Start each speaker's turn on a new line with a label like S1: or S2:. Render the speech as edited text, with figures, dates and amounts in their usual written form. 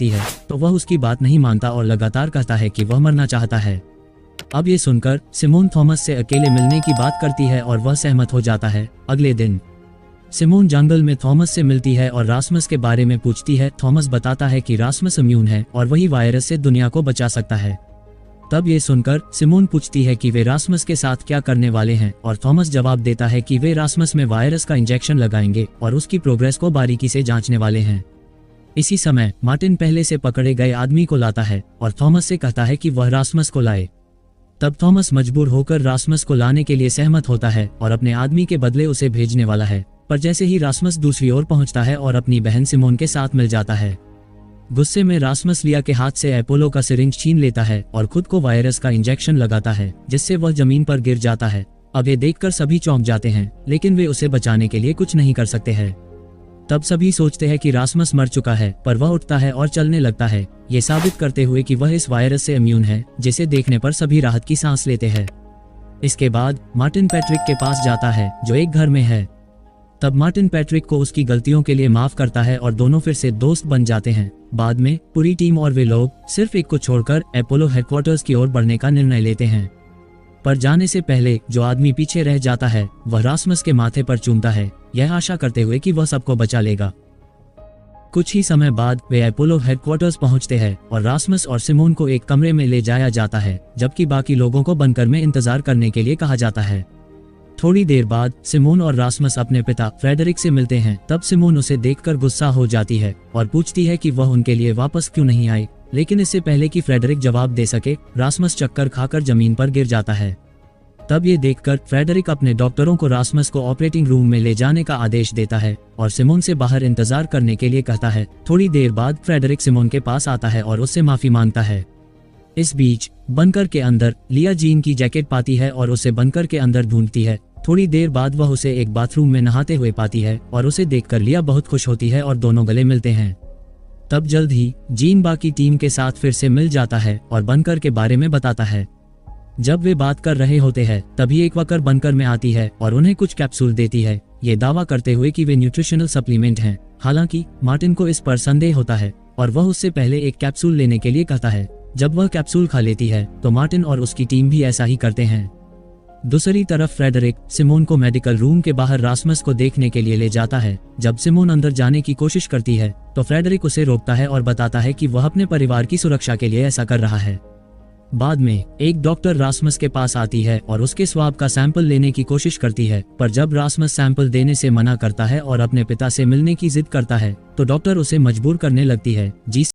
S1: ती है तो वह उसकी बात नहीं मानता और लगातार कहता है कि वह मरना चाहता है। अब ये सुनकर सिमोन थॉमस से अकेले मिलने की बात करती है और वह सहमत हो जाता है। अगले दिन सिमोन जंगल में थॉमस से मिलती है और रासमस के बारे में पूछती है। थॉमस बताता है कि रासमस इम्यून है और वही वायरस से दुनिया को बचा सकता है। तब ये सुनकर सिमोन पूछती है कि वे रासमस के साथ क्या करने वाले हैं और थॉमस जवाब देता है कि वे रासमस में वायरस का इंजेक्शन लगाएंगे और उसकी प्रोग्रेस को बारीकी से जांचने वाले हैं। इसी समय मार्टिन पहले से पकड़े गए आदमी को लाता है और थॉमस से कहता है कि वह रासमस को लाए। तब थॉमस मजबूर होकर रासमस को लाने के लिए सहमत होता है और अपने आदमी के बदले उसे भेजने वाला है। पर जैसे ही रासमस दूसरी ओर पहुंचता है और अपनी बहन सिमोन के साथ मिल जाता है, गुस्से में रासमस लिया के हाथ से अपोलो का सिरिंज छीन लेता है और खुद को वायरस का इंजेक्शन लगाता है, जिससे वह जमीन पर गिर जाता है। अब ये देखकर सभी चौंक जाते हैं, लेकिन वे उसे बचाने के लिए कुछ नहीं कर सकते हैं। तब सभी सोचते हैं कि रासमस मर चुका है, पर वह उठता है और चलने लगता है, ये साबित करते हुए कि वह इस वायरस से इम्यून है, जिसे देखने पर सभी राहत की सांस लेते हैं। इसके बाद मार्टिन पैट्रिक के पास जाता है, जो एक घर में है। तब मार्टिन पैट्रिक को उसकी गलतियों के लिए माफ करता है और दोनों फिर से दोस्त बन जाते हैं। बाद में पूरी टीम और वे लोग सिर्फ एक को छोड़कर अपोलो हेडक्वार्टर्स की ओर बढ़ने का निर्णय लेते हैं। पर जाने से पहले जो आदमी पीछे रह जाता है वह रासमस के माथे पर चूमता है, यह आशा करते हुए कि वह सबको बचा लेगा। कुछ ही समय बाद वे अपोलो हेडक्वार्टर्स पहुंचते हैं और रासमस और सिमोन को एक कमरे में ले जाया जाता है, जबकि बाकी लोगों को बंकर में इंतजार करने के लिए कहा जाता है। थोड़ी देर बाद सिमोन और रासमस अपने पिता फ्रेडरिक से मिलते हैं। तब सिमोन उसे देखकर गुस्सा हो जाती है और पूछती है कि वह उनके लिए वापस क्यों नहीं आई, लेकिन इससे पहले कि फ्रेडरिक जवाब दे सके, रासमस चक्कर खाकर जमीन पर गिर जाता है। तब ये देखकर फ्रेडरिक अपने डॉक्टरों को रासमस को ऑपरेटिंग रूम में ले जाने का आदेश देता है और सिमोन से बाहर इंतजार करने के लिए कहता है। थोड़ी देर बाद फ्रेडरिक सिमोन के पास आता है और उससे माफी मांगता है। इस बीच बंकर के अंदर लिया जीन की जैकेट पाती है और उसे बंकर के अंदर ढूंढती है। थोड़ी देर बाद वह उसे एक बाथरूम में नहाते हुए पाती है और उसे देखकर लिया बहुत खुश होती है और दोनों गले मिलते हैं। तब जल्द ही जीन बाकी टीम के साथ फिर से मिल जाता है और बंकर के बारे में बताता है। जब वे बात कर रहे होते हैं तभी एक वर्कर बंकर में आती है और उन्हें कुछ कैप्सूल देती है, ये दावा करते हुए कि वे न्यूट्रिशनल सप्लीमेंट हैं। हालांकि मार्टिन को इस पर संदेह होता है और वह उससे पहले एक कैप्सूल लेने के लिए कहता है। जब वह कैप्सूल खा लेती है तो मार्टिन और उसकी टीम भी ऐसा ही करते हैं। दूसरी तरफ फ्रेडरिक सिमोन को मेडिकल रूम के बाहर रासमस को देखने के लिए ले जाता है। जब सिमोन अंदर जाने की कोशिश करती है तो फ्रेडरिक उसे रोकता है और बताता है कि वह अपने परिवार की सुरक्षा के लिए ऐसा कर रहा है। बाद में एक डॉक्टर रासमस के पास आती है और उसके स्वाब का सैंपल लेने की कोशिश करती है, पर जब रासमस सैंपल देने से मना करता है और अपने पिता से मिलने की जिद करता है तो डॉक्टर उसे मजबूर करने लगती है, जिस